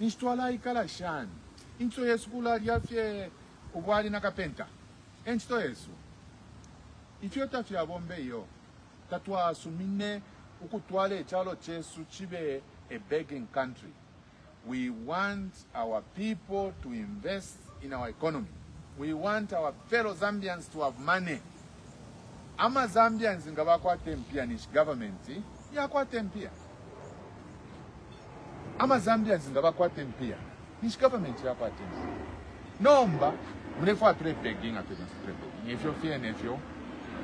Nishtwala ikala shan. Incho yesu kula riafye ubwali na kapenta. Enchito yesu. Ifyo tafya bombe yo. Tatwa sumine ukutwale chalo chesu chibe a begging country. We want our people to invest in our economy. We want our fellow Zambians to have money. Ama Zambians ngaba kwa tempia nish government ya kwa tempia. Ama Zambians ngaba kwa tempia nish government ya kwa tempia. Nomba mrefu atre begging if you fear if you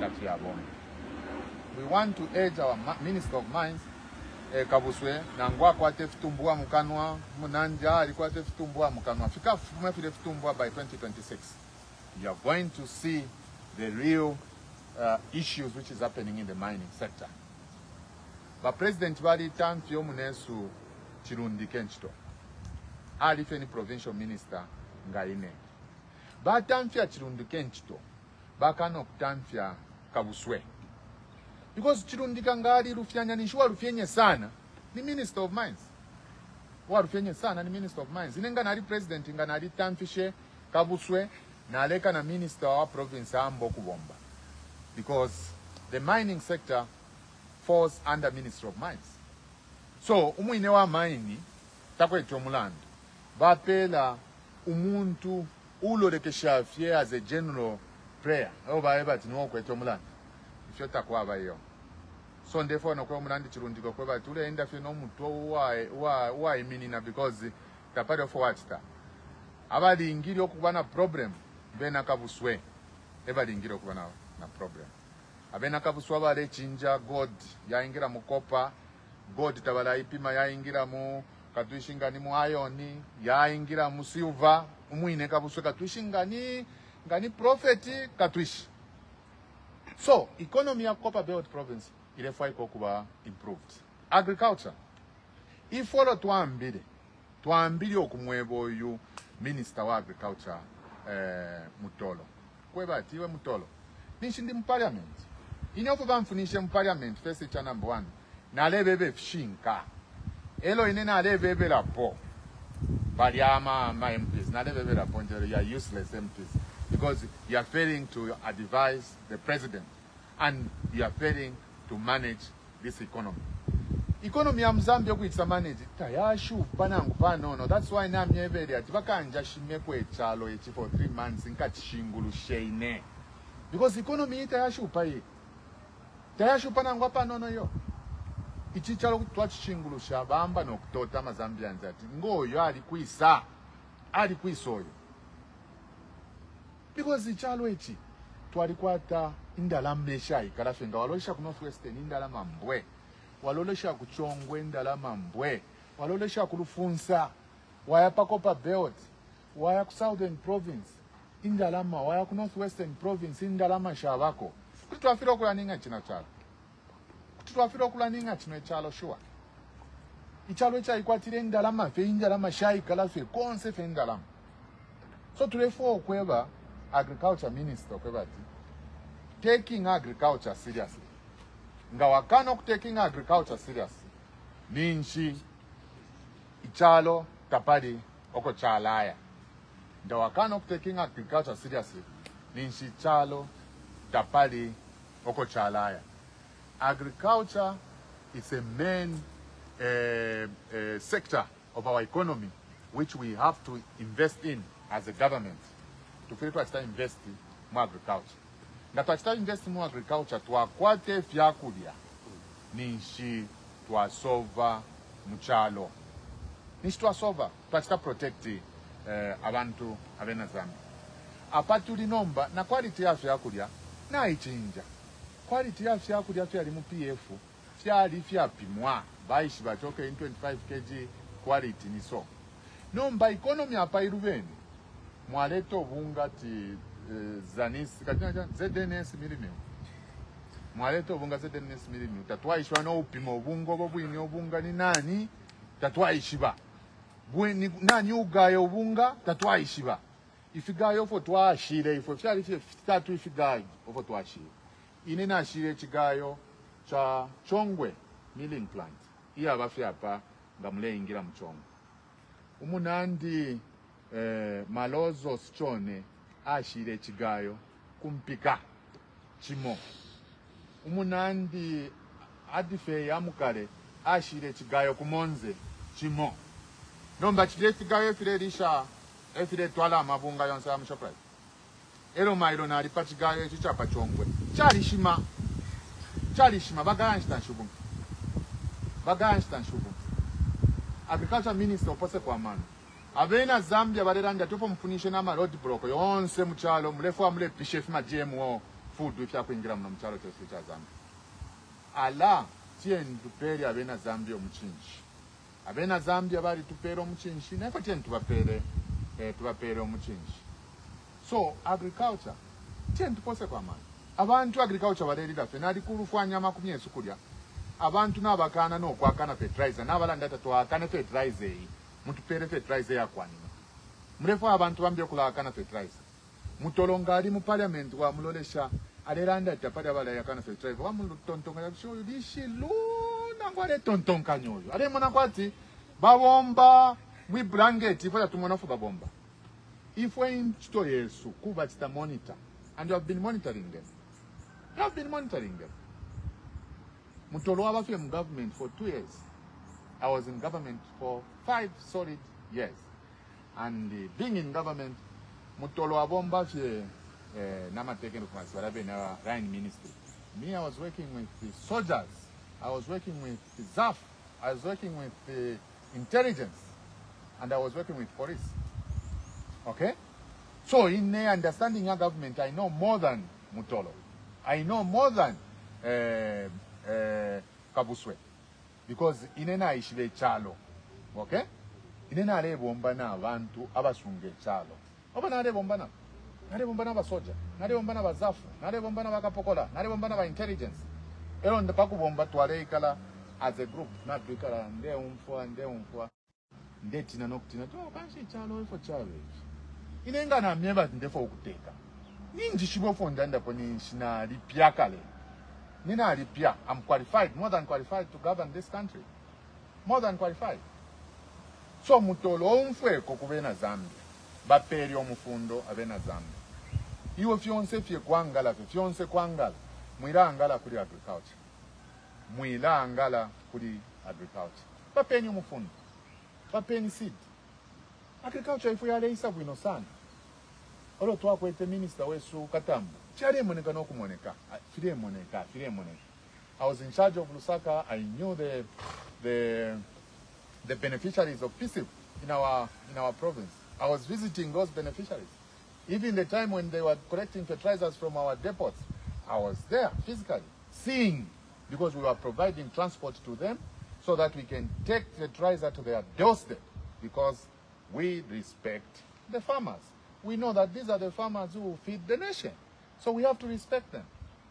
that you are born. We want to urge our Minister of Mines Kabuswe na ngwa kwa tefutumbua mukanwa munanja alikuwa tefutumbua mukanwa fika fume file futumbua by 2026. You are going to see the real issues which is happening in the mining sector. But President Bali Tanfio Munesu Chirundi Kenchito. Alifeni provincial minister ngaine. Ba Tanfia Chirundi Kenchito. Bakano Tanfia Kabuswe. Because Chirundi Kangari Rufianya Nishua Rufienye sana ni Minister of Mines. Wa Rufienye sana ni Minister of Mines. Inenga nari President inga nari Tanfishe Kabuswe na aleka na Minister wa province ambo kubomba. Because the mining sector falls under Ministry of Mines. So, umuine wa maini, takwe chomulandu, bapela umuntu ulo lekeshafye as a general prayer. Oba eba tinuwa kwe chomulandu. Ifyo takwa bayo. So, therefore, no kwe omulandi chirundiko kwe ba tule enda fye no mutu wa iminina because tapade of watchta. Abali ingiri okubana problem, bena kabuswe. Ebali ingiri okubana na problem. Abena kabuswa bale chinja gold yaingira mukopa gold tabala ipima yaingira mu katuishingani mu iron yaingira mu silver umuine kabuswa katuishingani ngani profit katuishi. So economy ya Copper Belt province ile fai kuba improved. Agriculture ifolo tuambile okumwebo yu minister wa agriculture Mutolo kweba tiwe Mutolo nishindi mu parliament. Inyofu bamfunishe mu parliament first cha number 1. Na lebebe fishinka. Elo inena lebebe rapo. Bali ama MPs. Na lebebe rapo njere ya useless MPs. Because you are failing to advise the president. And you are failing to manage this economy. Economy ya Mzambia kuitsa manage. Tayashu panangu panono. That's why na mnyevele. Atibaka anja shimekwe chalo echi for 3 months. Inka chishingulu sheine. Because economy ita yashu paye. Tayashu panangwa panono yo. Ichichalo kutwa chishingulu shabamba no kutota Mazambians ati. Ngoyo ali kuisoyo. Because ichalo echi. Tuwalikwata indalama shai. Karafenga walolesha ku Northwestern indalama mbwe. Walolesha kuchongwe indalama mbwe. Walolesha kulufunsa. Waya pa Copper Belt. Waya ku Southern Province. Indalama. Waya ku Northwestern Province indalama shabako. Kutwafira okula ninga chino chalo. Kutwafira okula ninga chino chalo shua. Ichalo echa ikwatire indalama fe indalama shai kala fe konse fe indalama. So tulefo okweba agriculture minister okweba ti taking agriculture seriously. Nga wakano taking agriculture seriously. Ninchi ichalo tapadi oko chalaya. Nga wakano taking agriculture seriously. Ninchi ichalo tapadi oko chalaya. Agriculture is a main sector of our economy which we have to invest in as a government. To feel to start investing in agriculture. Na to start investing in agriculture to akwate fyakulia ninshi to asova muchalo. Nishi to asova to start protect abantu abena Zambia. Apatuli nomba na quality ya fyakulia na ichinja. Quality ya fyakulia fyali mu PF fyali fyapimwa baishi bachoke in 25 kg quality ni so. Nomba economy apa irubeni mwaleto obunga ti zanis katina ZNS milimi mwaleto obunga ZNS milimi tatwaishwa no upimo obungo bobwini obunga ni nani tatwaishiba bwini nani ugayo obunga tatwaishiba ifigayo fo twashire ifo fyali fye tatu ifigayo ofo twashire ine na shire chigayo cha Chongwe milling plant iya bafya pa ngamule ingira mchongo umunandi malozo sichone ashire chigayo kumpika chimo umunandi adife yamukare ashire chigayo kumonze chimo nomba chire chigayo efire risha efire twala mabunga yonse ya Shoprite ero mairo nari pa chigayo echo chapa chongwe charishima baganstan shubu agriculture minister opose kwa mano abena Zambia bareranja tupo mfunishe na road block yonse muchalo mulefu amule pishefu ma GMO food ifya kuingira mno muchalo chose cha Zambia ala tien tupere abena Zambia omuchinji abena Zambia bari tupere omuchinji na tien tubapere omuchinji so agriculture tien tupose kwa mano abantu agriculture barerira fe nali kurufu nyama kumyesu kulya abantu nabakana no kwakana fertilizer nabalanda tatwakana fertilizer mutupere fertilizer yakwanina mulefu abantu bambye kulakana fertilizer mutolongali mu parliament wa mulolesha aleranda tapali abala yakana fertilizer wa mulutontonga yakusho lishi luna ngwale tontonka nyoyo ale mona kwati babomba mwi blanket ifo yatumona fu babomba ifo inchito yesu kuba tita monitor and you have been monitoring them. Mutolo abafe mu government for 2 years. I was in government for 5 solid years. And being in government, Mutolo abomba fye nama taken from Swarabe na Rhine ministry. Me, I was working with the soldiers. I was working with the ZAF. I was working with the intelligence. And I was working with police. Okay? So in understanding your government, I know more than Mutolo. I know more than Kabuswe. Because inena ishile chalo. Okay? Inena ale bomba na abantu abasunge chalo. Oba na ale bomba na. Nale bomba na basoja. Nale bomba na bazafu. Nale bomba na bakapokola. Nale bomba na ba intelligence. Elo ndapaku bomba twale ikala as a group. Na tukala nde umfwa. Nde tina nokutina. To banshi chalo ifo chalo. Inenga na myeba ndefo ukuteka. Ninji shibofo ndanda poni shina lipia kale. Nina lipia. I'm qualified, more than qualified to govern this country. More than qualified. So mutolo umfwe kokubena Zambia. Baperi omufundo abena Zambia. Iwe fionse fye kwangala, fionse kwangala. Mwila angala kuli agriculture. Mwila angala kuli agriculture. Bapeni omufundo. Bapeni seed. Agriculture ifu yale isa bwino sana. Olo tuwa kwete minister wesu katambu. Chare moneka no kumoneka. Fire moneka. I was in charge of Lusaka. I knew the beneficiaries of PSIP in our province. I was visiting those beneficiaries. Even the time when they were collecting fertilizers from our depots, I was there physically, seeing, because we were providing transport to them so that we can take fertilizer to their doorstep, because we respect the farmers. We know that these are the farmers who feed the nation. So we have to respect them.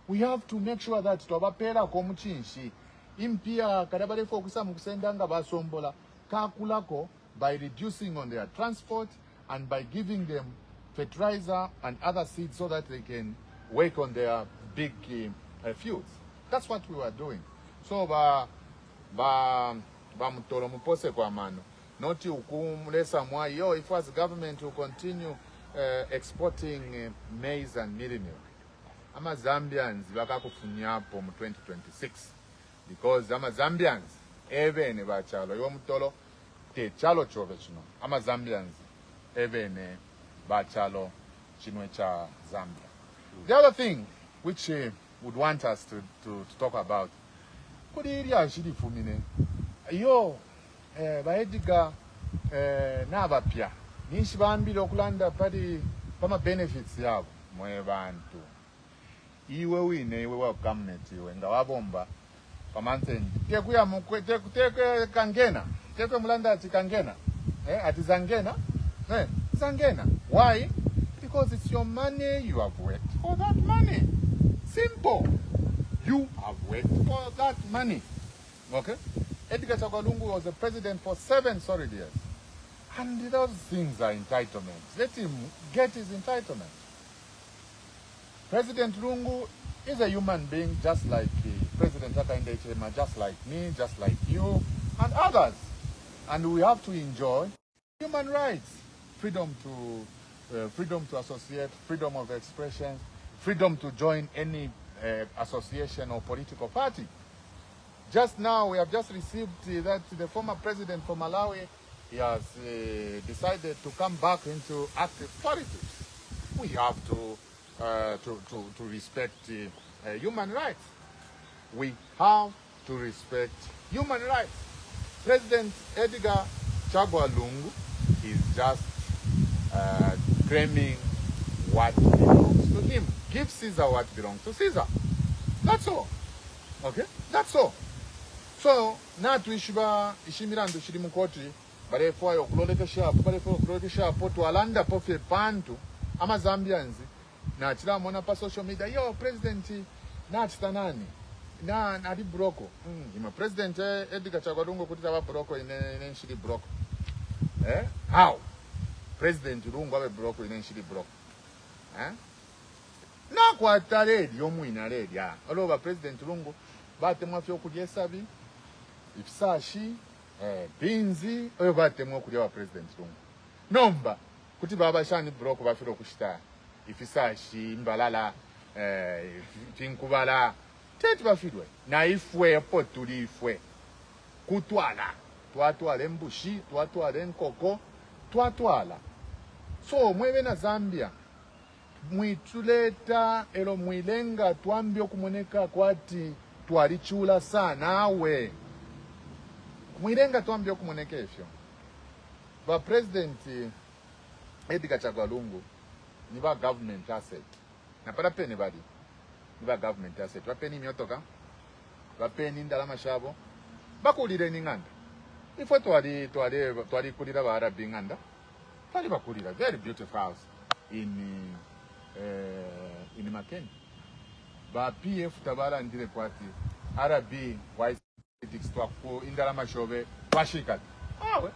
We have to make sure that twabapera komuchinshi impia kadabale fokusa mukusendanga basombola kakulako by reducing on their transport and by giving them fertilizer and other seeds so that they can work on their big fields. That's what we were doing. So ba mutolo mupose kwa mano. Not you kumlesa mwa yo if as government will continue exporting maize and milk. Ama Zambians bakakufunyapo mu 2026 because ama Zambians ebene bachalo yo mutolo te chalo chove chino. Ama Zambians ebene bachalo chinwe cha Zambia. The other thing which would want us to talk about kuri area shiri fumine yo baediga nabapya nishi bambile okulanda pali pama benefits yabo mwe bantu iwe wine iwe wa government iwe nga wabomba pamantenji tekuya mukwete kuteke kangena teke mulanda ati kangena ati zangena zangena. Why? Because it's your money. You have worked for that money. Simple. You have worked for that money. Okay? Edgar Chagwalungu was the president for 7 solid years. And those things are entitlements. Let him get his entitlement. President Lungu is a human being just like President Hakainde Hichilema, just like me, just like you, and others. And we have to enjoy Human rights, freedom to associate, freedom of expression, freedom to join any association or political party. Just now, we have just received that the former president from Malawi, he has decided to come back into active politics. We have to respect human rights. We have to respect human rights. President Edgar Chagwa Lungu is just claiming what belongs to him. Give Caesar what belongs to Caesar. That's all. Okay? That's all. So, now to Ishimirandu Shirimukoti, but if I to Alanda Pofe Pantu, ama Zambians, na chila mona pa social media, yo, President, na chitanani, na di broko. Ima President Edgar Chagwa Lungu kutaba broko in Shiri broko. Eh? How? President Lungu have broko in Shiri broko. Eh? Na kwa taredi, yomu inaredi, ya. All over President Lungu, bate mwafyo kujesabi, ifsashi, binzi, oyo bate mwa kujewa President Lungu. Nomba, kuti baba shani broko bafiro kushita, ifisashi, mbalala, tinkubala, teti bafidwe. Na ifwe, potuli ifwe. Kutwala. Tuatwala mbushi, tuatwala nkoko, tuatwala. So, mwewe na Zambia, mwituleta elo mwilenga tuambio kumoneka kwati tuarichula sana awe. Mwilenga tuambio kumoneka ifyo. Ba President Edgar Chagwa Lungu ni ba government asset. Na para peni badi. Ni ba government asset. Ba peni miotoka. Ba peni ndalama shabo. Bakulire ninganda. Ifo tuari kulira ba Arabi nganda. Tali bakulira. Very beautiful house in Makeni. Ba PF tabala ndire kwati Arabi wise politics twako indalama shobe washika. Awe.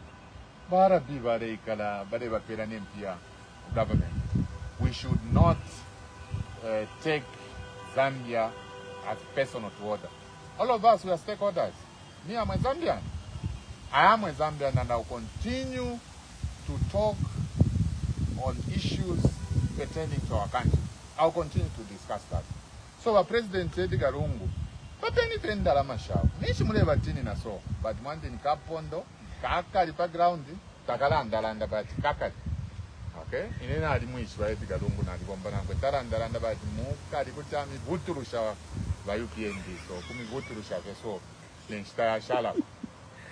Ba Arabi bare ikala bare bapera nempia government. We should not take Zambia as personal to order. All of us, we are stakeholders. Me, I'm a Zambian. I am a Zambian, and I'll continue to talk on issues pertaining to our country. I'll continue to discuss that. So, President Edgar Lungu, but anything that I'm a shout. Nishi muleva tini na so, but one thing kapondo, kakari background, takalanda but kakari. Okay? Inena alimu ishwa Edgar Lungu na alibombana kwetaranda but mukari kuchami vuturusha ba UPND. So, kumi vuturusha so, lenchita shala.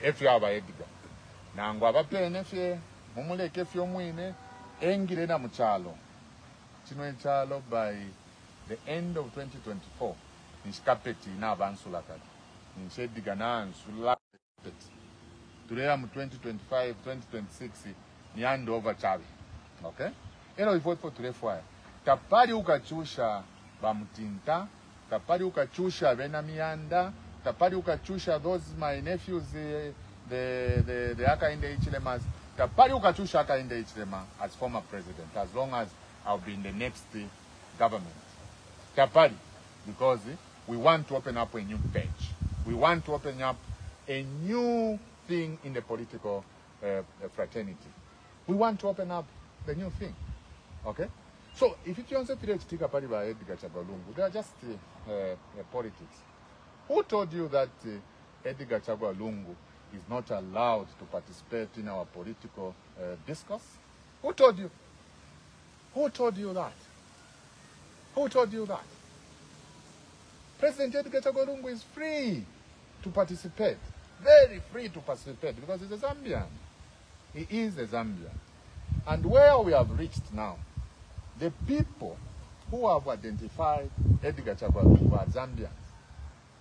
Efi aba Edgar. Na ngwa bapene fye, mumuleke fyo mwine, engire na mchalo. Chino chalo by the end of 2024. Nishkapeti na abansula kati. Nishediga na ansula peti. Today I'm 2025, 2026, ni hand over chavi. Okay? Eno we vote for today for. Tapari ukachusha bamutinta, tapari ukachusha benamianda, tapari ukachusha those my nephews the aka in the Ichilemas. Tapari ukachusha aka in the Ichilema as former president, as long as I'll be in the next government. Tapari, because we want to open up a new page. We want to open up a new thing in the political fraternity. We want to open up the new thing. Okay? So, if you want to take a party by Edgar Chagwa Lungu, they are just politics. Who told you that Edgar Chagwa Lungu is not allowed to participate in our political discourse? Who told you? Who told you that? Who told you that? President Edgar Chagwa Lungu is free to participate. Very free to participate because he's a Zambian. He is a Zambian. And where we have reached now, the people who have identified Edgar Chagwa Lungu as Zambians,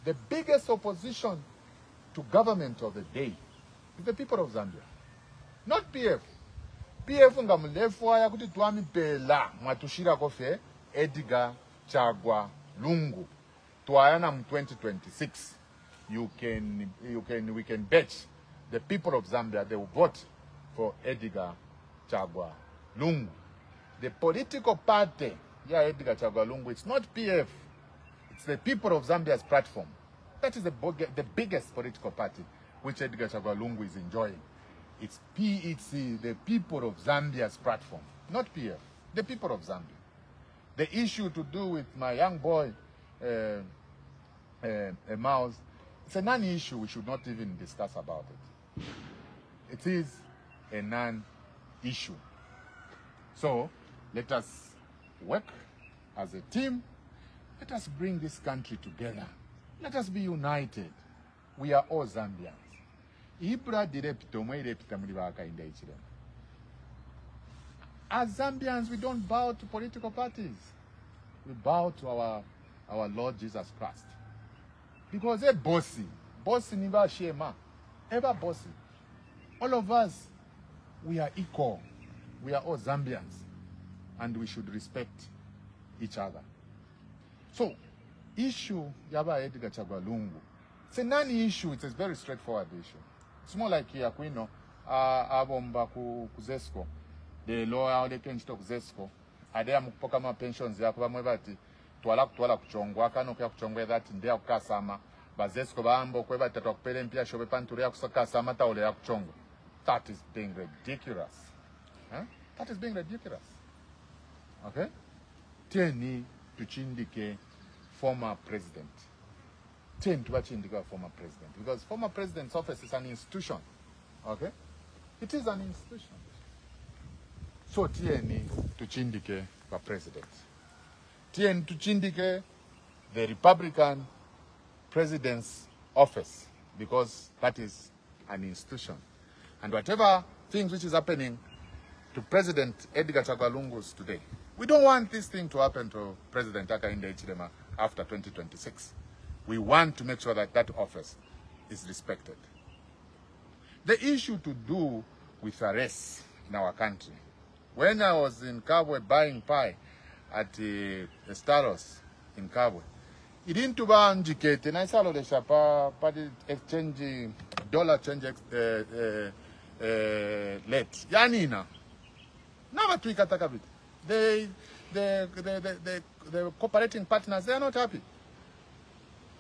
the biggest opposition to government of the day is the people of Zambia. Not PF. PF ngamulefu ya kuti tuami pela mwatushira kofe Edgar Chagwa Lungu. Tuayana mu 2026. We can bet the people of Zambia, they will vote for Edgar Chagwa Lungu. The political party, yeah, Edgar Chagwa Lungu, it's not PF. It's the people of Zambia's platform. That is the biggest political party which Edgar Chagwa Lungu is enjoying. It's the people of Zambia's platform, not PF, the people of Zambia. The issue to do with my young boy, Mouse, it's a non-issue. We should not even discuss about it. It is a non-issue. So let us work as a team. Let us bring this country together. Let us be united. We are all Zambians. As Zambians, we don't bow to political parties. We bow to our Lord Jesus Christ. Because they're bossy. Bossy never shema. Ever bossy. All of us, we are equal. We are all Zambians. And we should respect each other. So, issue Yaba Edgar Chagwalungu. It's a non-issue. It's a very straightforward issue. It's more like here, abomba kuzesko. The lawyer they can talk zesko. Adea mupoka ma pensions ya kwa mwebati. Tuala kuchongwa kano kya kuchongwa that ndia kukasama. Bazesko baambo kweba tatu kupele mpia shobe panturia kusakasama taule ya kuchongwa. That is being ridiculous. Huh? That is being ridiculous. Okay? Tieni tuchindike former president. Tieni tuchindike former president. Because former president's office is an institution. Okay? It is an institution. So tieni tuchindike for president. Tieni tuchindike the Republican president's office. Because that is an institution. And whatever things which is happening to President Edgar Chagwalungu's today, we don't want this thing to happen to President Hakainde Hichilema after 2026. We want to make sure that that office is respected. The issue to do with arrests in our country. When I was in Kabwe buying pie at the Staros in Kabwe, it didn't to buy njikete, na isalo de shapa, padi exchange, dollar change late. Yanina. Never tweak at a bit. The cooperating partners, they are not happy.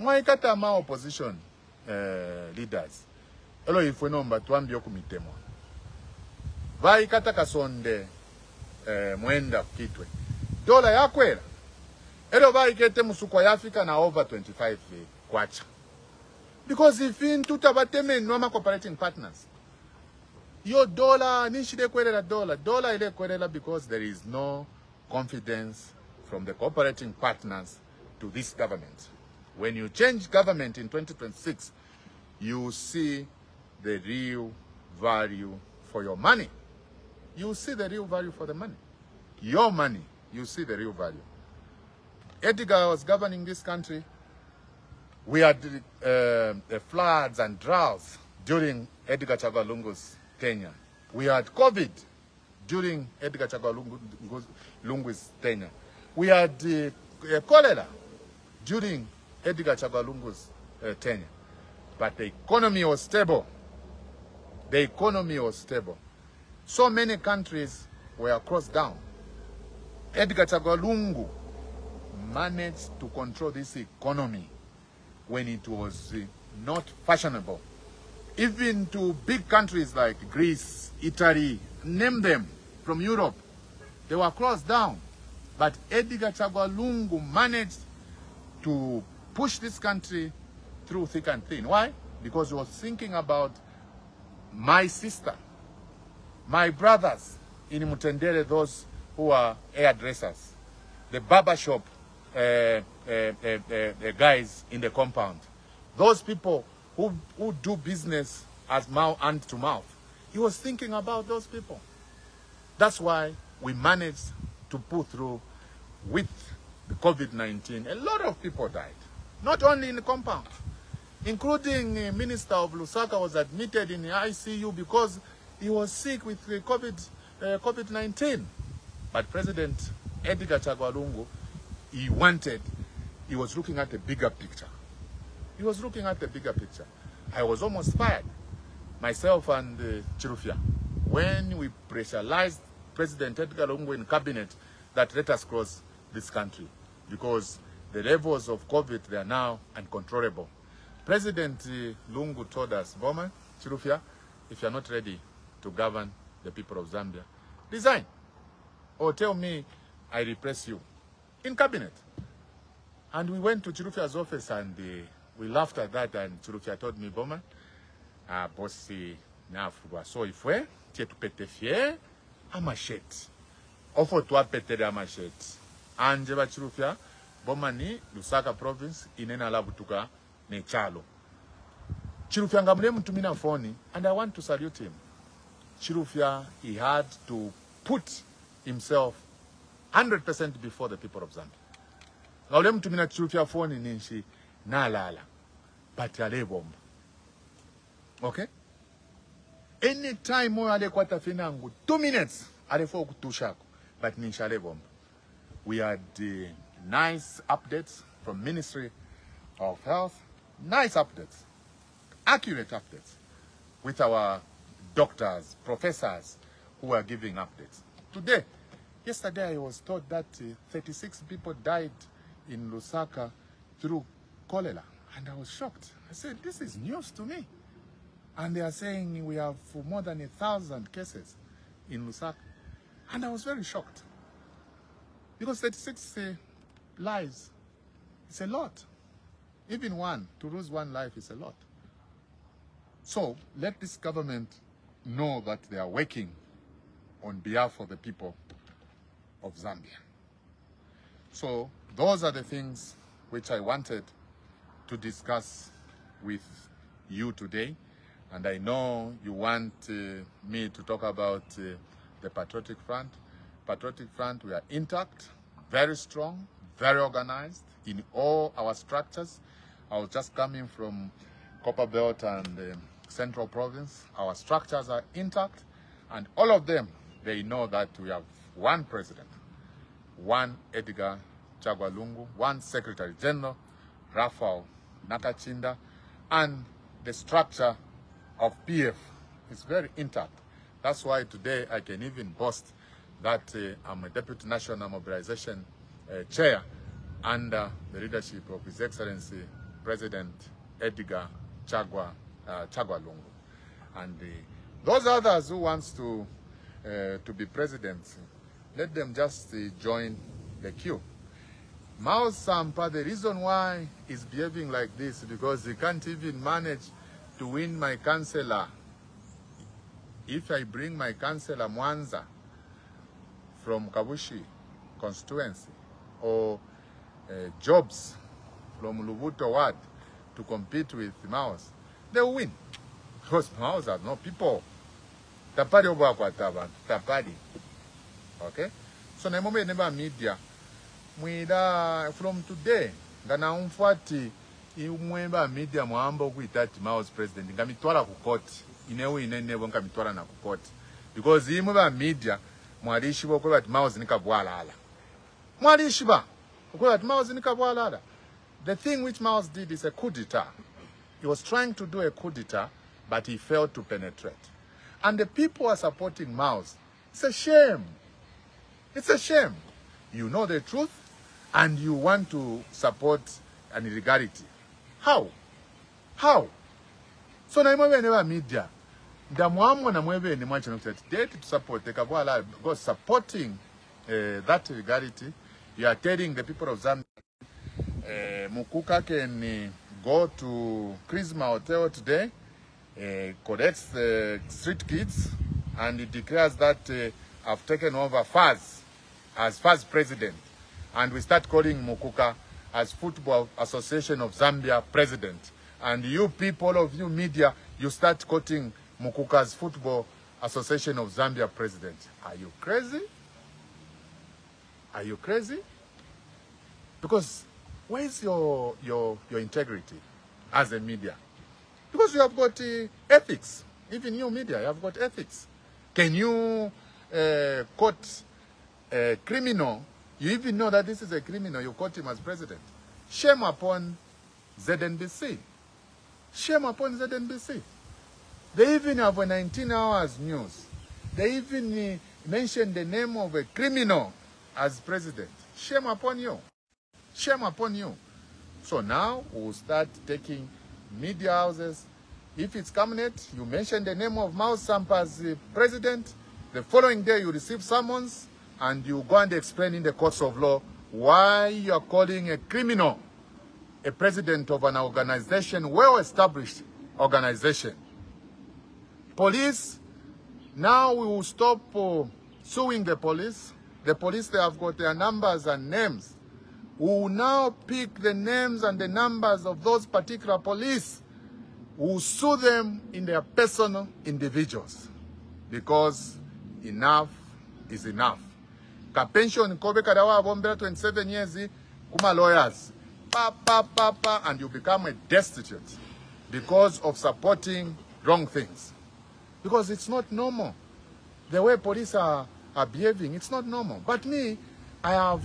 Mwaikata ma opposition leaders. Elo ifwe nomba tuambio kumitemo. Vaikata kasonde mwenda kitwe. Dola ya kwela. Elo vaikete musukwa ya Africa na over 25 kwacha. Because if in tutabateme noma cooperating partners. Your dollar, nishide kwelela dollar. Dollar ile kwelela because there is no confidence from the cooperating partners to this government. When you change government in 2026, you see the real value for your money. You see the real value for the money. Your money, you see the real value. Edgar was governing this country. We had floods and droughts during Edgar Chagwalungu's tenure. We had COVID during Edgar Chagwalungu's tenure. We had cholera during Edgar Chagwalungu's tenure. But the economy was stable. The economy was stable. So many countries were closed down. Edgar Chagwalungu managed to control this economy when it was not fashionable. Even to big countries like Greece, Italy, name them, from Europe, they were closed down. But Edgar Chagwalungu managed to push this country through thick and thin. Why? Because he was thinking about my sister, my brothers in Mutendere, those who are hairdressers, the barbershop guys in the compound, those people who do business as hand to mouth. He was thinking about those people. That's why we managed to pull through with the COVID-19. A lot of people died, not only in the compound, including Minister of Lusaka was admitted in the ICU because he was sick with COVID-19. But President Edgar Chagwalungu, he was looking at a bigger picture. He was looking at the bigger picture. I was almost fired, myself and Chirufia, when we pressurized President Edgar Lungu in cabinet that let us close this country because the levels of COVID, they are now uncontrollable. President Lungu told us, Bowman, Chirufia, if you are not ready, to govern the people of Zambia, resign. Or tell me I repress you in cabinet. And we went to Chirufia's office and we laughed at that, and Chirufia told me, Bowman, bossi nafugwa so ifwe, tietu pete fie, amashet. Ofo tuwa pete amashet. Anje ba Chirufia, Bowman ni Lusaka province, inena labutuka ne chalo. Chirufia ngamule mtumina phone, and I want to salute him. Chirufia, he had to put himself 100% before the people of Zambia. Ngaule mtumina Chirufia phone ninshi na lala, but yale bomba. Okay? Anytime mo ale kwata finangu 2 minutes ale fo kutushako, but ninshale bomba. We had nice updates from Ministry of Health, nice updates, accurate updates with our doctors, professors who are giving updates. Yesterday I was told that 36 people died in Lusaka through cholera, and I was shocked. I said, this is news to me. And they are saying we have more than 1,000 cases in Lusaka. And I was very shocked. Because 36 lives, it's a lot. Even one, to lose one life is a lot. So let this government know that they are working on behalf of the people of Zambia. So those are the things which I wanted to discuss with you today. And I know you want me to talk about the Patriotic Front. Patriotic Front, we are intact, very strong, very organized in all our structures. I was just coming from Copper Belt and Central Province. Our structures are intact, and all of them, they know that we have one president, one Edgar Chagwa Lungu, one Secretary General, Raphael Nakachinda, and the structure of PF is very intact. That's why today I can even boast that I'm a Deputy National Mobilization Chair under the leadership of His Excellency President Edgar Chagwa Lungu. And those others who wants to be presidents, let them just join the queue. Mao Sampa, the reason why he's behaving like this is because he can't even manage to win my councillor. If I bring my councillor Mwanza from Kabushi constituency or Jobs from Luvuto Ward to compete with Maos, they will win. Because Maos are no people. Tapari oba kwa tapari. Okay? So na mombe neba media. Mwida from today, ngana umfati imwemba media mwamba kuitati Maos president. Ngamitwala kukoti. Inewe inenebo ngamitwala na kukoti. Because imwemba media, mwarishi wako ati Maos nikabwala ala. Mwarishi ba. Wako ati Maos nikabwala ala. The thing which Maos did is a coup d'etat. He was trying to do a coup d'etat, but he failed to penetrate. And the people are supporting Maos. It's a shame. It's a shame. You know the truth, and you want to support an illegality. How? How? So na imwe never media. Ndamwamwa na mwebe ni mwacha nokset date to support the Kabwala, because supporting that illegality, you are telling the people of Zambia, Mukuka can go to Christmas Hotel today, collects the street kids, and it declares that I've taken over FAZ as FAZ president. And we start calling Mukuka as Football Association of Zambia president. And you people of you media, you start quoting Mukuka as Football Association of Zambia president. Are you crazy? Are you crazy? Because where is your integrity as a media? Because you have got ethics. Even you media, you have got ethics. Can you quote a criminal? You even know that this is a criminal. You quote him as president. Shame upon ZNBC. Shame upon ZNBC. They even have a 19 hours news. They even mentioned the name of a criminal as president. Shame upon you. Shame upon you. So now we'll start taking media houses If it's cabinet, you mention the name of Mao Sampa as the president. The following day, you receive summons, and you go and explain in the courts of law why you are calling a criminal a president of an organization, well-established organization. Police, now we will stop suing the police. The police, they have got their numbers and names. We will now pick the names and the numbers of those particular police. We will sue them in their personal individuals. Because enough is enough. Ka pension kobe kadawa bombera 27 years kuma lawyers. And you become a destitute because of supporting wrong things. Because it's not normal. The way police are behaving, it's not normal. But me, I have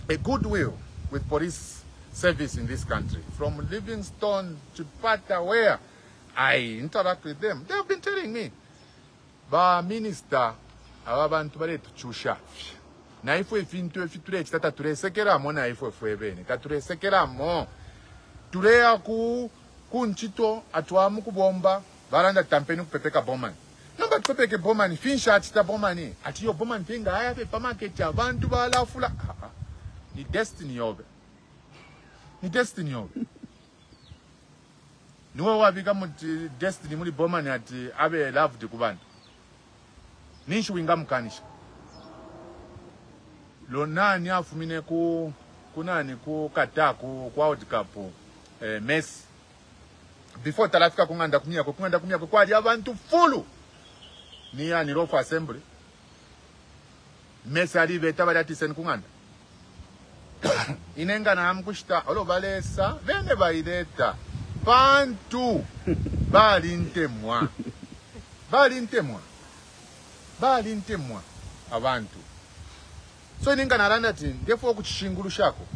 a goodwill with police service in this country. From Livingstone to Pata, where I interact with them, they have been telling me, ba minister, abantu bare tuchusha. Na ifo ifintu efiture chitata turesekera mo na ifo fwebene. Katuresekera mo. Turea kunchito atwamu kubomba. Baranda tampeni kupepeka Bowman. Namba kupepeke Bowman, finsha atita Bowman. Ati yo Bowman pinga haya pepa market ya bantu balafula. Ni destiny yobe. Ni destiny yobe. Nuwa wabika muti destiny muli Bowman ati abe loved kubantu. Nishu winga mkanisha. Lonani afumine kunani kata ku World Cup Messi. Before talafika kunganda kumia kwa ali abantu fulu. Niya ni Rofa Assembly. Messi alive tabadati sen kunganda. Inenga na amkushita olo balesa vene baileta bantu balintemwa abantu. So ninga naranda ti ndefo kuchishingulu shako.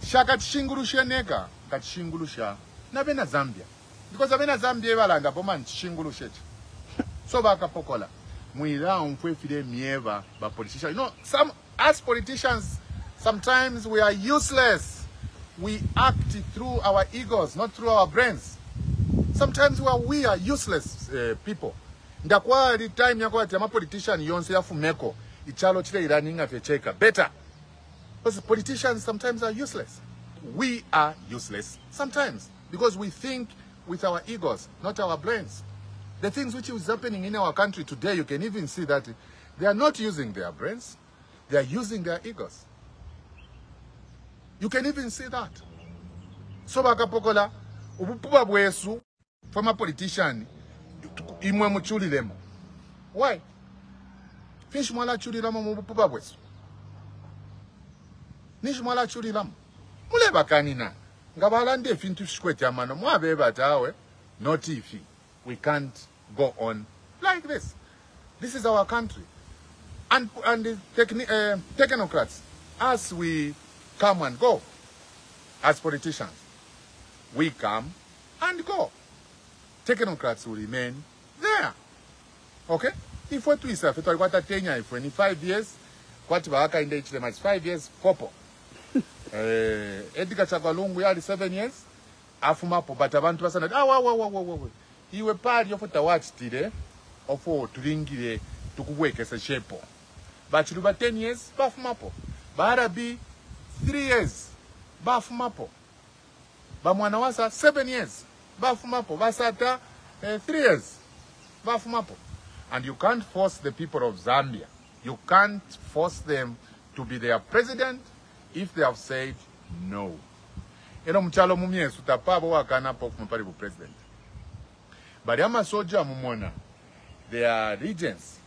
Shaka chishingulu sheneka kachishingulu sha na bena Zambia. Because abena Zambia balanga Bowman chishingulu sheche. So baka pokola. Muira umfwe fide mieva ba politicians. You know, as politicians, sometimes we are useless. We act through our egos, not through our brains. Sometimes we are useless people. Ndakwa the time yako ati ama politician yonse ya fumeko. Ichalo chile iraninga fecheka. Better. Because politicians sometimes are useless. We are useless sometimes. Because we think with our egos, not our brains. The things which is happening in our country today, you can even see that they are not using their brains. They are using their egos. You can even see that. So bakapokola, ubupuba bwesu, from a politician, imwe muchuli lemo. Why? Fish mwala chuli lamo mubupuba bwesu. Nish mwala chuli lamo. Mule bakanina. Ngabalande fintu shkwete amano. Mwabe batawe. Not ifi. We can't go on like this. This is our country. And the technocrats, as we come and go, as politicians, we come and go. Technocrats will remain there. Okay? If what we say, if we got a 10 years, 25 years, what we are in the 5 years, popo. Edgar Chagalungu, we had 7 years. Afumapo, but abantu basana. Wow. Iwe pari yofuta watchitire ofo tulingire tukuwekesa shepo. Bachiluba 10 years bafumapo. Barabi 3 years bafumapo. Bamwana wasa 7 years bafumapo. Basata 3 years bafumapo. And you can't force the people of Zambia. You can't force them to be their president if they have said no. Eno mchalo mumyesu tapabo wakanapo kumapari bu president. But Yama Soja Mumona, their allegiance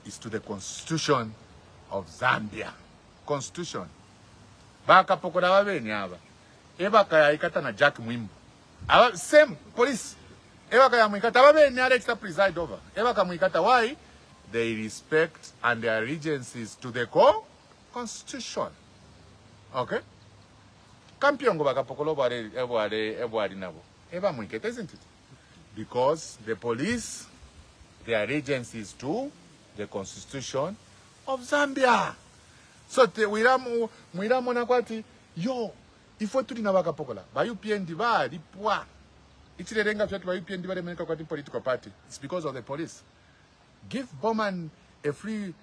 is to the Constitution of Zambia. Constitution. Baka pokoda wabe ni aba. Eba kaya ikata na Jack Mwimbu. Same police. Eba kaya mwikata wabe ni Alexa preside over. Eba kaya mwikata why? They respect and their allegiance is to the Constitution. Okay? Kampiongo baka pokolo bare ebuari nabo. Eba mwikata, isn't it? Because the police, their allegiance is to the Constitution of Zambia. So mwiramu na kwati, yo, ifo tuli na waka pokola. Bayu piendi ba, lipwa. It's the political party. It's because of the police. Give Bowman a free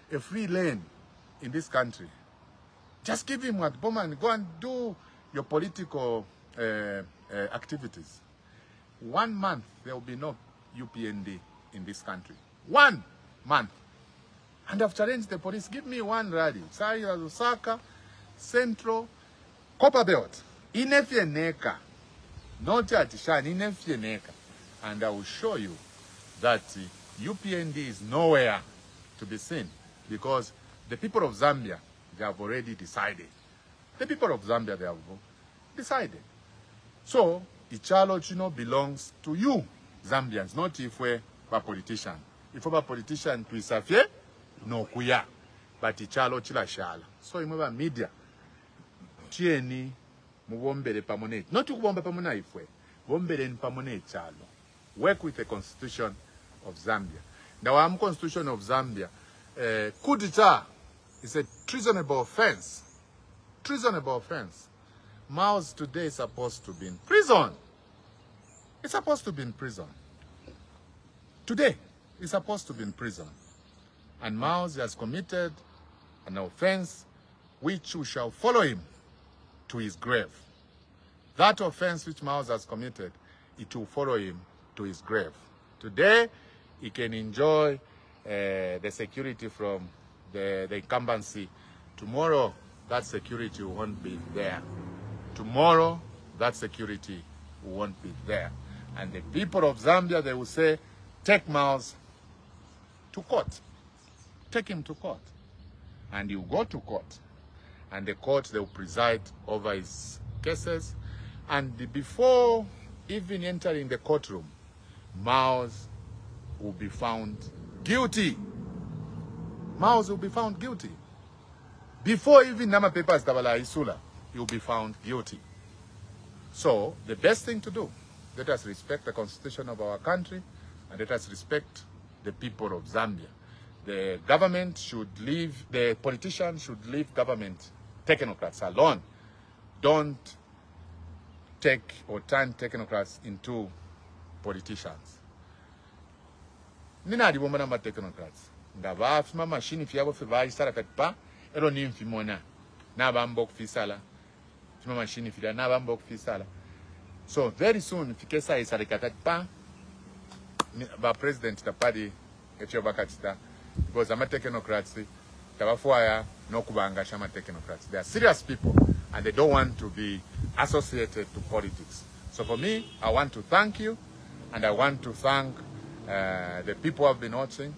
lane in this country. Just give him what Bowman, go and do your political activities. 1 month there will be no UPND in this country. 1 month. And I've challenged the police. Give me one rally. Osaka, Central, Copper Belt, Inefyeneka, not Atishan, Inefyeneka, and I will show you that UPND is nowhere to be seen because the people of Zambia, they have already decided. The people of Zambia, they have decided. So, Ichalo Chino belongs to you, Zambians, not if we're a politician. If we're a politician, to Isafye, no kuya. But Ichalo Chila Shala. So, in media, Chieni, Muwombele Pamone, not to Womba Pamona if we, Wombele Pamone Chalo. Work with the Constitution of Zambia. Now, I'm Constitution of Zambia. Kudita is a treasonable offense. Treasonable offense. Mao's today is supposed to be in prison. It's supposed to be in prison. Today, he's supposed to be in prison. And Mao's has committed an offense which we shall follow him to his grave. That offense which Mao's has committed, it will follow him to his grave. Today, he can enjoy the security from the incumbency. Tomorrow, that security won't be there. Tomorrow, that security won't be there. And the people of Zambia, they will say, take Mao's to court. Take him to court. And you go to court. And the court, they will preside over his cases. And before even entering the courtroom, Mao's will be found guilty. Mao's will be found guilty. Before even Nama Papers Tabala Isula, he will be found guilty. So, the best thing to do, let us respect the constitution of our country and let us respect the people of Zambia. The government should leave, the politicians should leave government technocrats alone. Don't take or turn technocrats into politicians. Nina di bomba technocrats. Nga vafima machine fiabo fi vaisala katpa ero nimfimona na bambok fisala. Fima machine fida na bambok fisala. So very soon fikesa isale katpa ba president tapadi etioba katita because ama technocrats tabafuaya no kubanga shama technocrats. They are serious people and they don't want to be associated to politics. So for me, I want to thank you and I want to thank the people who have been watching,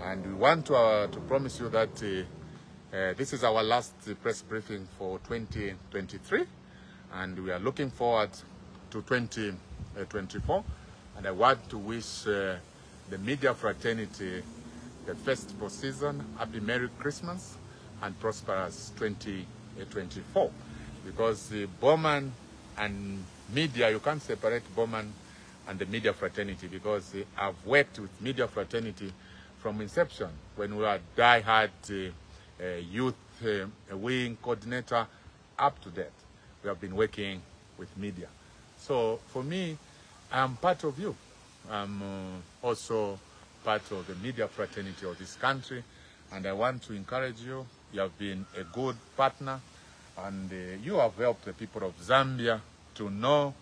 and we want to promise you that this is our last press briefing for 2023, and we are looking forward to 2024. And I want to wish the media fraternity the festival season, happy Merry Christmas and prosperous 2024. Because Bowman and media, you can't separate Bowman and the media fraternity, because I've worked with media fraternity from inception when we were die-hard youth wing coordinator up to that. We have been working with media. So for me, I'm part of you. I'm also part of the media fraternity of this country, and I want to encourage you. You have been a good partner, and you have helped the people of Zambia to know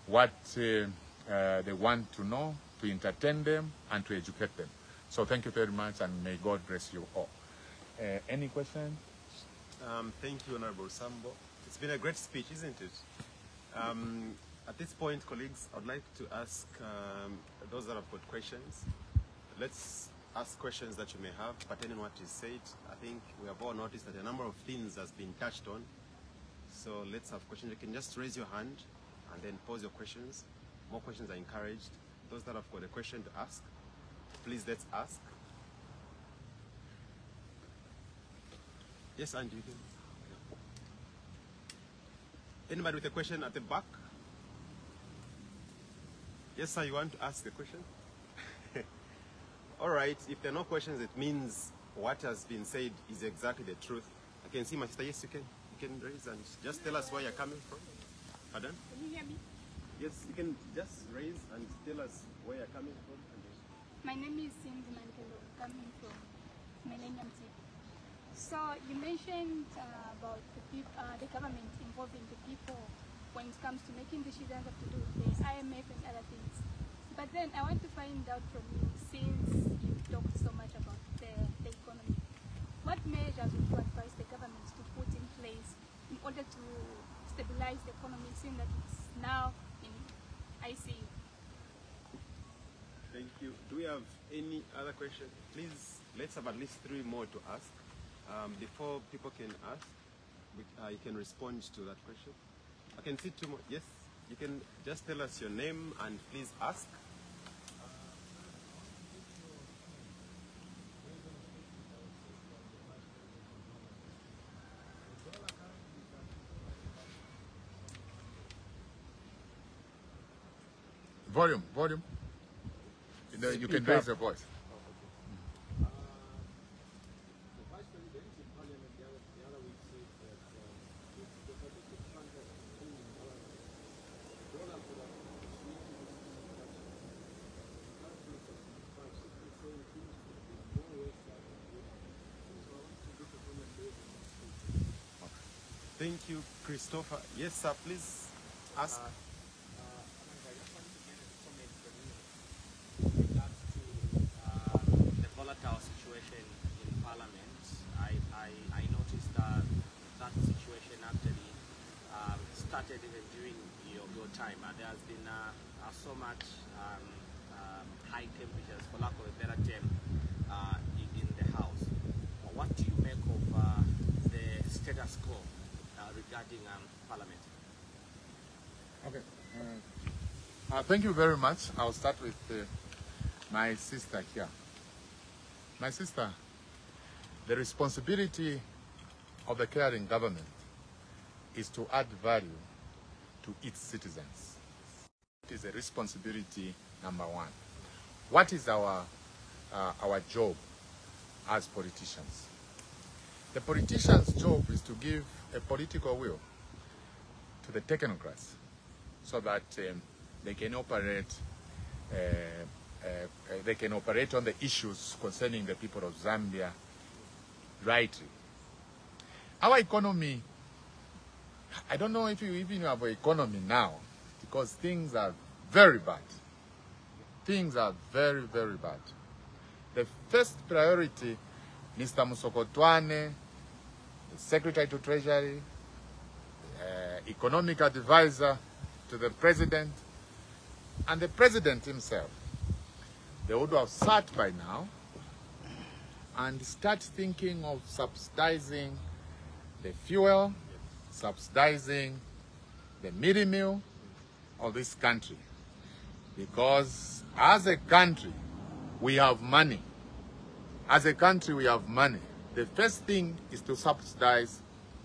what they want to know, to entertain them, and to educate them. So thank you very much, and may God bless you all. Any questions? Thank you, Honorable Lusambo. It's been a great speech, isn't it? At this point, colleagues, I'd like to ask those that have got questions. Let's ask questions that you may have pertaining to what is said. I think we have all noticed that a number of things has been touched on. So let's have questions. You can just raise your hand and then pose your questions. More questions are encouraged. Those that have got a question to ask, please let's ask. Yes, Andy. Anybody with a question at the back? Yes, sir, you want to ask a question? All right, if there are no questions, it means what has been said is exactly the truth. I can see my sister. Yes, you can raise and just tell us where you're coming from. Pardon? Can you hear me? Yes, you can just raise and tell us where you're coming from. My name is Cindy Mankelo, coming from Millennium City. So you mentioned about the government involving the people when it comes to making decisions have to do with the IMF and other things. But then I want to find out from you, since you talked so much about the economy, what measures would you advise the government to put in place in order to stabilize the economy, seeing that it's now in ICU? Thank you. Do we have any other question? Please, let's have at least 3 more to ask. Before people can ask, you can respond to that question. I can see 2 more. Yes, you can just tell us your name and please ask. Volume. You can raise your voice. Thank you, Christopher. Yes, sir, please ask. The volatile situation in Parliament. I noticed that situation actually started even during your time. There has been so much high temperatures, for lack of a better term, in the House. What do you make of the status quo regarding Parliament? Okay. Thank you very much. I'll start with my sister here. My sister, the responsibility of the caring government is to add value to its citizens. It is a responsibility number 1. What is our job as politicians? The politician's job is to give a political will to the technocrats so that they can operate on the issues concerning the people of Zambia rightly. Our economy, I don't know if you even have an economy now, because things are very bad. Things are very, very bad. The first priority, Mr. Musokotwane, the Secretary to Treasury, economic advisor to the President, and the President himself, they would have sat by now and start thinking of subsidizing the fuel, subsidizing the midi meal of this country. Because as a country, we have money. As a country, we have money. The first thing is to subsidize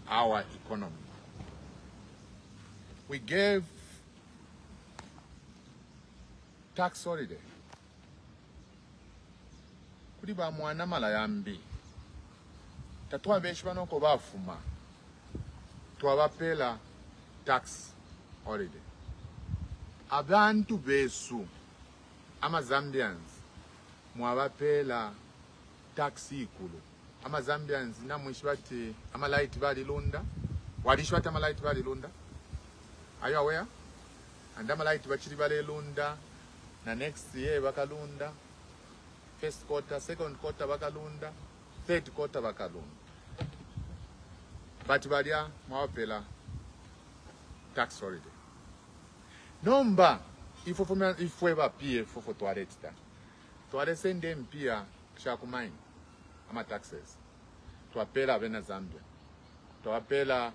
our economy. We gave tax holiday. Kuri ba mwana mala yambi. Tatwa benshi banoko bafuma. Twabapela tax holiday. Abantu besu Zambians mwabapela tax ikulu. Zambians namwishwati light bali lunda. Wadishwati light bali lunda. Are you aware? And light bachiri bali lunda. Na next year bakalunda. First quarter, second quarter bakalunda. Third quarter bakalunda. But balia mwabapela tax holiday. Nomba if we ever pay for toilet ta. Toilet send them pia shakumain ama taxes. Tuapela vena Zambia. Tuapela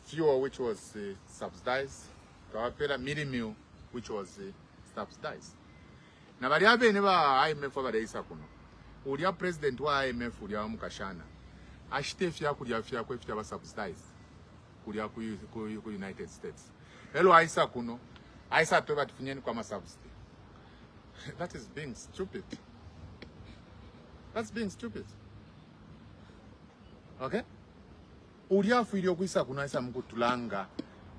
fuel which was subsidized. Tuapela midi meal which was subsidized. Na bali abene ba IMF badaisa kuno. Ulia president wa IMF ulia mukashana. Ashite fya kulia fya kwa fya ba subsidized. Kulia ku United States. Hello Aisa kuno. Aisa toba tufunyeni kwa subsidy. That is being stupid. That's being stupid. Okay? Ulia fuilio kuisa kuno Aisa mkutulanga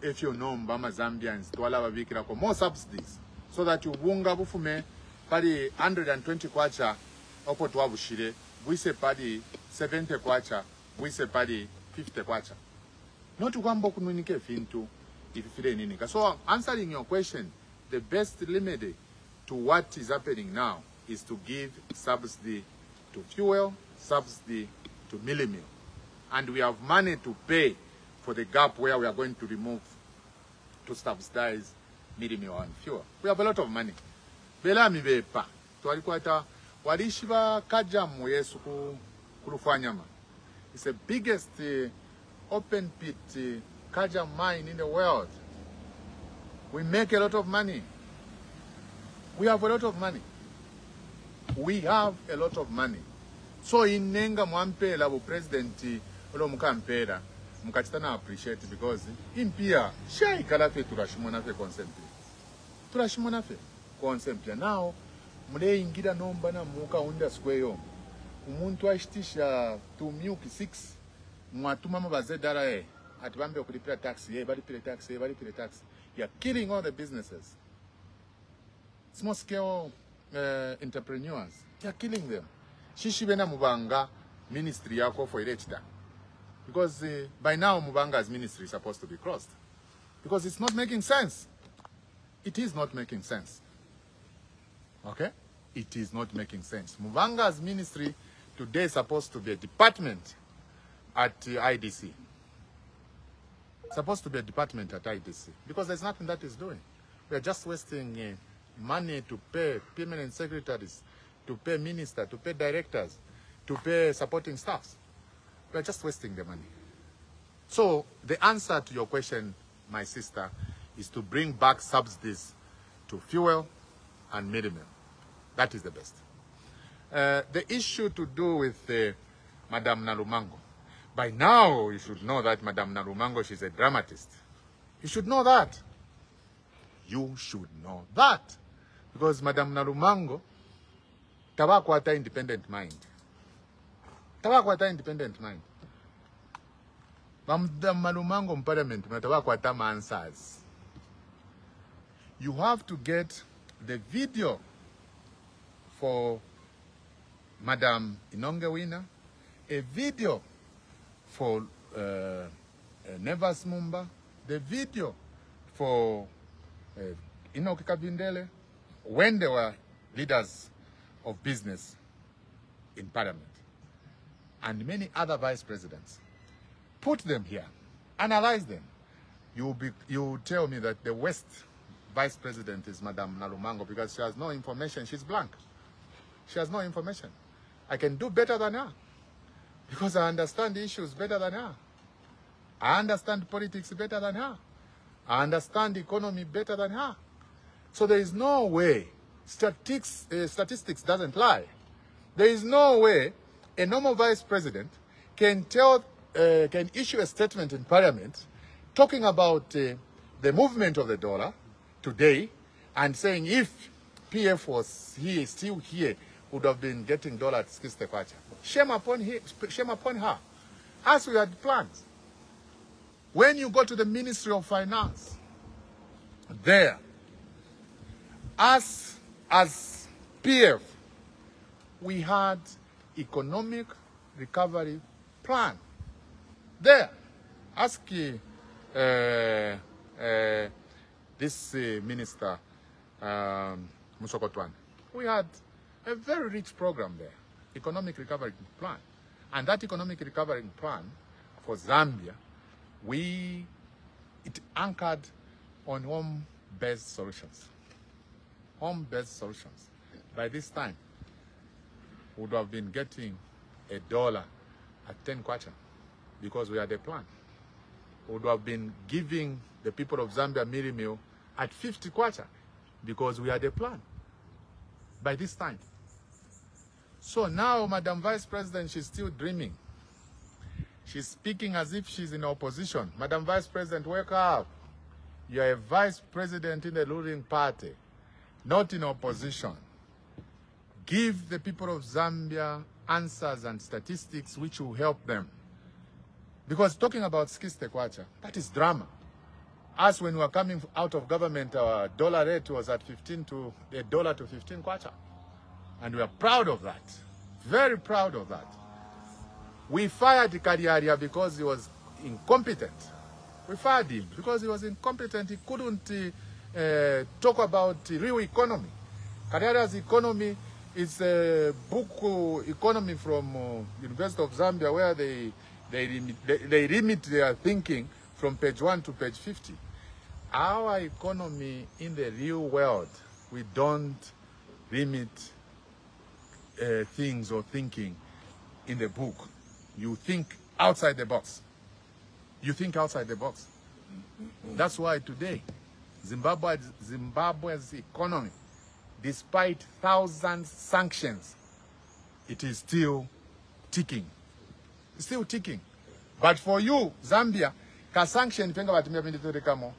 if you know Mbama Zambians, to allow a more subsidies, so that you wunga bufume padi 120 kwacha opo tuwa bushire, buise padi 70 kwacha, buise padi 50 kwacha. Not to gambo kununike fintu if you feel ninika. So answering your question, the best remedy to what is happening now is to give subsidy to fuel, subsidy to meal. And we have money to pay for the gap where we are going to remove, to subsidize meal and fuel. We have a lot of money. Bela mi bepa. Tuwalikuata warishiba kajamu yesu kulufanyama. It's the biggest open pit kajam mine in the world. We make a lot of money. We have a lot of money. We have a lot of money. So inenga mwampela bu president ulo mukampera mukachitana appreciate because impia shai kalafe turashimona fe concept. Turashimona fe concept. Now mule ingira nomba na muka unda square umuntu ashitisha 2,6 mwatuma mabazedara atibambe okulipira tax bali pire tax bali pire tax. You're killing all the businesses. Small scale entrepreneurs. You're killing them. Shishibena Mubanga ministry yako for Irechita. Because by now Mubanga's ministry is supposed to be crossed. Because it's not making sense. It is not making sense. Okay? It is not making sense. Mubanga's ministry today is supposed to be a department at IDC. Supposed to be a department at IDC. Because there's nothing that is doing. We are just wasting money to pay permanent secretaries, to pay ministers, to pay directors, to pay supporting staffs. We're just wasting the money. So the answer to your question, my sister, is to bring back subsidies to fuel and meal. That is the best. The issue to do with Madame Nalumango. By now, you should know that Madame Nalumango, she's a dramatist. You should know that. You should know that. Because Madame Nalumango, tabakwata independent mind. Tabakwata independent mind. Madame Nalumango in parliament, tabakwata answers. You have to get the video for Madame Inonge Wina, a video for Nevas Mumba, the video for Inoki Kabindele, when they were leaders of business in parliament, and many other vice presidents. Put them here, analyze them. You will tell me that the worst vice president is Madame Nalumango because she has no information. She's blank. She has no information. I can do better than her because I understand the issues better than her. I understand politics better than her. I understand the economy better than her. So there is no way, statistics doesn't lie. There is no way a normal vice president can issue a statement in parliament talking about the movement of the dollar today and saying if PF was here, still here, would have been getting dollar at 60 kwacha. Shame upon her. As we had planned. When you go to the Ministry of Finance, there, as PF, we had economic recovery plan. There, ask this minister, Musokotwan. We had a very rich program there, economic recovery plan. And that economic recovery plan for Zambia, it anchored on home-based solutions. Home-based solutions. By this time, we would have been getting $1 at 10 kwacha because we had a plan. We would have been giving the people of Zambia meal at 50 kwacha because we had a plan. By this time. So now, Madam Vice President, she's still dreaming. She's speaking as if she's in opposition. Madam Vice President, wake up. You are a Vice President in the ruling party, not in opposition. Give the people of Zambia answers and statistics which will help them. Because talking about Skiste Kwacha, that is drama. Us, when we were coming out of government, our dollar rate was at $1 to 15 kwacha. And we are proud of that. Very proud of that. We fired Kariaria because he was incompetent. We fired him because he was incompetent. He couldn't talk about real economy. Kariaria's economy is a book economy from University of Zambia, where they limit their thinking from page 1 to page 50. Our economy in the real world, we don't limit things or thinking in the book. You think outside the box. You think outside the box. That's why today, Zimbabwe's economy, despite thousands of sanctions, it is still ticking. It's still ticking. But for you, Zambia, ka sanction penga batumia pendito kamo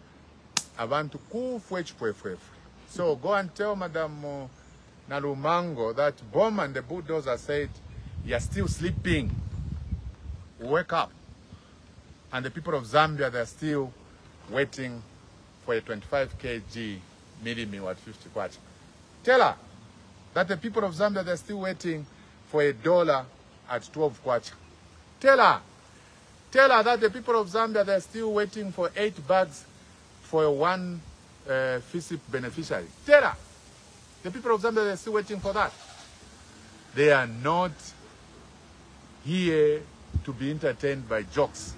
abantu kufwechpwefwe. So go and tell Madam Lusambo that Bowman the bulldozer said, "You are still sleeping. Wake up." And the people of Zambia, they are still waiting for a 25 kg milimi at 50 kwacha. Tell her that the people of Zambia, they are still waiting for $1 at 12 kwacha. Tell her that the people of Zambia, they are still waiting for 8 bags for one FISIP beneficiary. Tell her the people of Zambia, they are still waiting for that. They are not here to be entertained by jokes.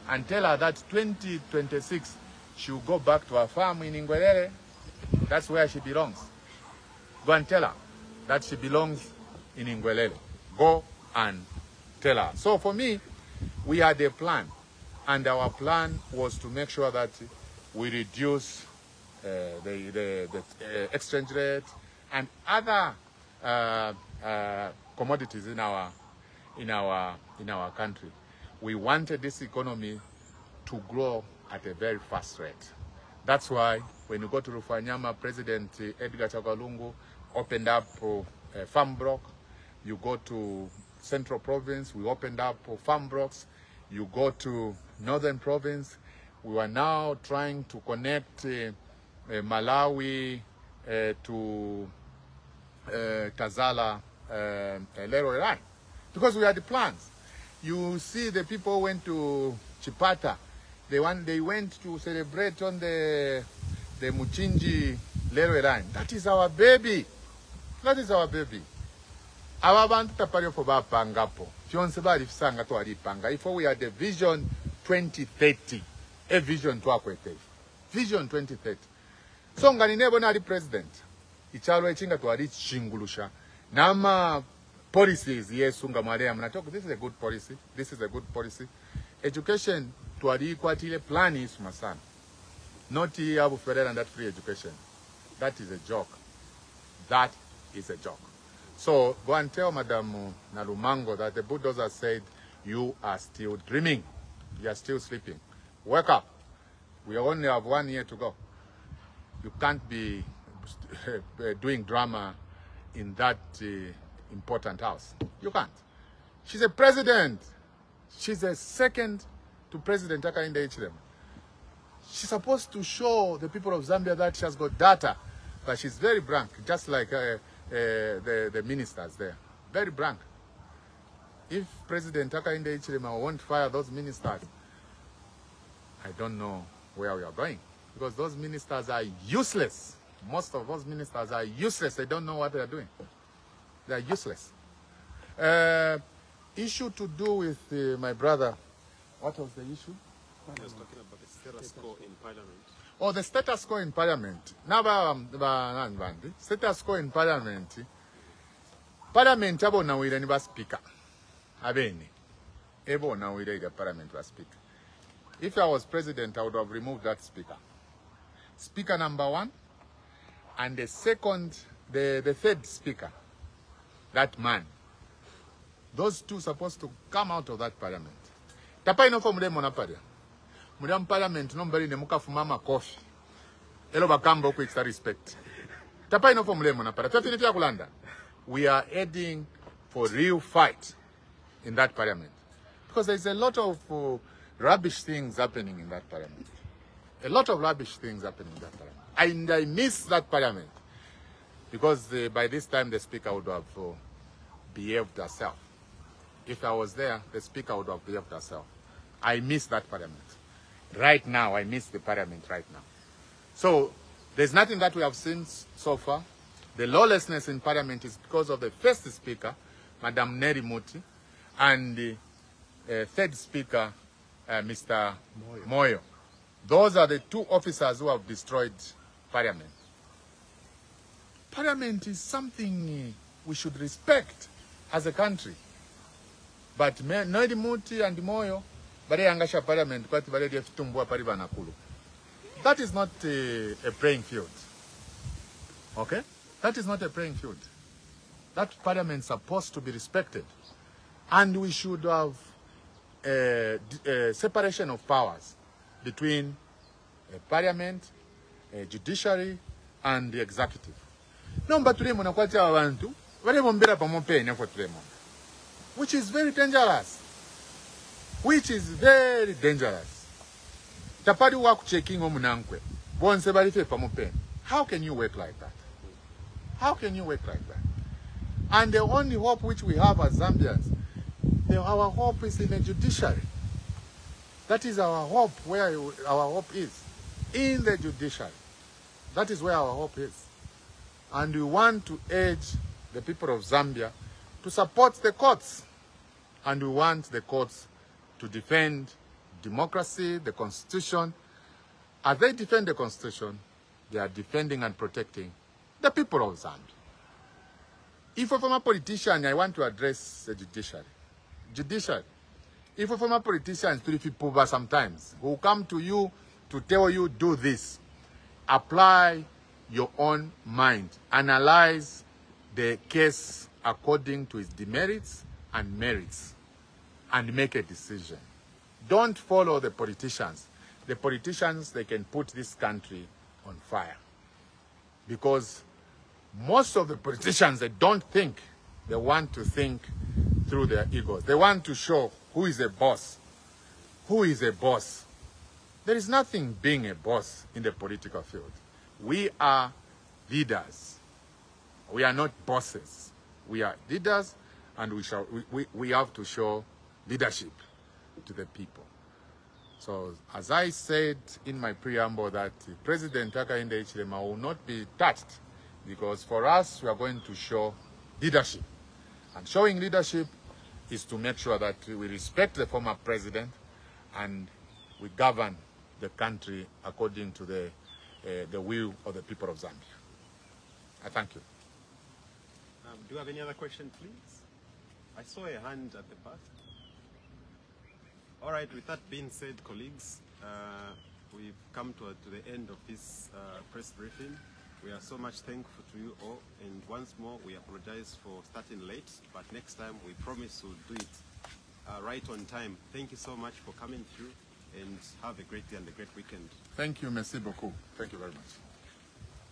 And tell her that 2026, she will go back to her farm in Ingwelele. That's where she belongs. Go and tell her that she belongs in Ingwelele. Go and tell her. So for me, we had a plan. And our plan was to make sure that we reduce the exchange rate and other commodities in our country. We wanted this economy to grow at a very fast rate. That's why when you go to Rufanyama, President Edgar Chakalungu opened up farm block. You go to Central Province, we opened up farm blocks. You go to Northern Province, we are now trying to connect Malawi to Tazala railway line, because we had the plans. You see, the people went to Chipata. They went to celebrate on the Muchinji railway line. That is our baby. That is our baby. Our bantu tapario for pangapo. Fionse bali fisanga to alipanga. If we had the vision 2030, a vision to akwete. Vision 2030. So ngani nebo na president. Ichalo echinga to ali chingulusha. Nama policies, yes, unga mwalea mnatoka. This is a good policy. This is a good policy. Education to ali kwatile plan is masana. Not Abu Ferrer and that free education. That is a joke. That is a joke. So go and tell Madam Lusambo that the bulldozer said, you are still dreaming. You are still sleeping. Wake up. We only have 1 year to go. You can't be doing drama in that important house. You can't. She's a president. She's a second to President Hakainde Hichilema. She's supposed to show the people of Zambia that she has got data, but she's very blank, just like the ministers there. Very blank. If President Hakainde Hichilema won't fire those ministers, I don't know where we are going, because those ministers are useless. Most of those ministers are useless. They don't know what they are doing. They are useless. Issue to do with my brother. What was the issue? He was talking about the status quo in Parliament. Oh, the status quo in Parliament. Status quo in Parliament. Parliament abo na wile ni ba speaker. Abeni. Ebo na wile the Parliament was speaker. If I was president, I would have removed that speaker. Speaker number 1, and the second, the third speaker, that man. Those two supposed to come out of that Parliament. Tapa inofo mlemo na paria. Mliam Parliament nomberi ne muka fumama coffee. Elo bakambo ku extra respect. Tapa inofo mlemo na paria. Tafinitia kulanda. We are heading for real fight in that Parliament. Because there is a lot of rubbish things happening in that Parliament. A lot of rubbish things happen in that parliament. And I miss that parliament because by this time the speaker would have behaved herself. If I was there, the speaker would have behaved herself. I miss that parliament. Right now, I miss the parliament right now. So, there's nothing that we have seen so far. The lawlessness in parliament is because of the first speaker, Madam Neri Muti, and the third speaker, Mr. Moyo. Those are the two officers who have destroyed parliament. Parliament is something we should respect as a country. But Neri Muti and Moyo, parliament, that is not a playing field. Okay? That is not a playing field. That parliament is supposed to be respected. And we should have a separation of powers between parliament, judiciary, and the executive. Number 3, which is very dangerous. Which is very dangerous. Tapadi work checking omunankwe. Bonse balife pamopen. How can you work like that? How can you work like that? And the only hope which we have as Zambians, our hope is in the judiciary. That is our hope, where our hope is. In the judiciary. That is where our hope is. And we want to urge the people of Zambia to support the courts. And we want the courts to defend democracy, the constitution. As they defend the constitution, they are defending and protecting the people of Zambia. If a former politician, I want to address the judiciary. Judiciary. If a former politician, people sometimes, who come to you to tell you, do this, apply your own mind. Analyze the case according to its demerits and merits, and make a decision. Don't follow the politicians. The politicians, they can put this country on fire. Because most of the politicians, they don't think. They want to think through their egos. They want to show who is a boss. Who is a boss? There is nothing being a boss in the political field. We are leaders. We are not bosses. We are leaders, and we have to show leadership to the people. So, as I said in my preamble, that President Hakainde Hichilema will not be touched, because for us, we are going to show leadership. And showing leadership is to make sure that we respect the former president and we govern the country according to the will of the people of Zambia. I thank you. Do you have any other question, please? I saw a hand at the back. All right, with that being said, colleagues, we've come to the end of this press briefing. We are so much thankful to you all, and once more we apologize for starting late, but next time we promise we'll do it right on time. Thank you so much for coming through, and have a great day and a great weekend. Thank you, merci beaucoup. Thank you very much.